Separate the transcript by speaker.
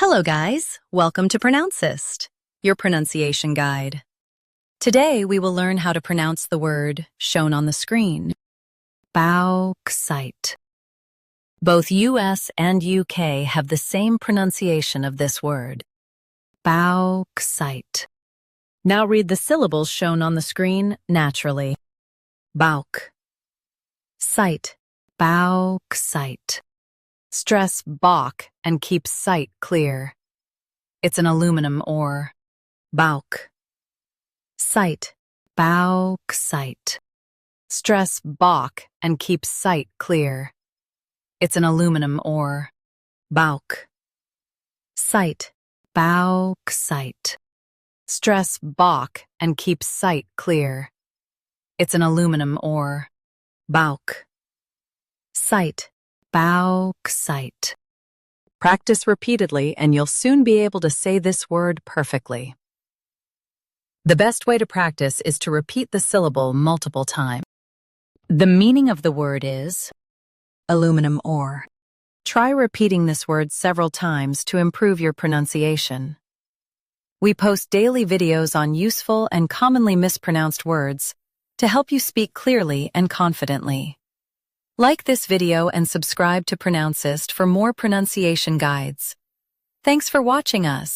Speaker 1: Hello guys, welcome to Pronouncist, your pronunciation guide. Today we will learn how to pronounce the word shown on the screen, BAUXITE. Both US and UK have the same pronunciation of this word, BAUXITE. Now read the syllables shown on the screen naturally. BAUX, sight, BAUXITE. Stress BAUX and keep sight clear. It's an aluminum ore. BAUX. Sight, BAUXITE. Stress BAUX and keep sight clear. It's an aluminum ore. BAUX. Sight, BAUXITE. Stress BAUX and keep sight clear. It's an aluminum ore. BAUX. Sight, BAUXITE. Practice repeatedly and you'll soon be able to say this word perfectly. The best way to practice is to repeat the syllable multiple times. The meaning of the word is aluminum ore. Try repeating this word several times to improve your pronunciation. We post daily videos on useful and commonly mispronounced words to help you speak clearly and confidently. Like this video and subscribe to Pronouncist for more pronunciation guides. Thanks for watching us.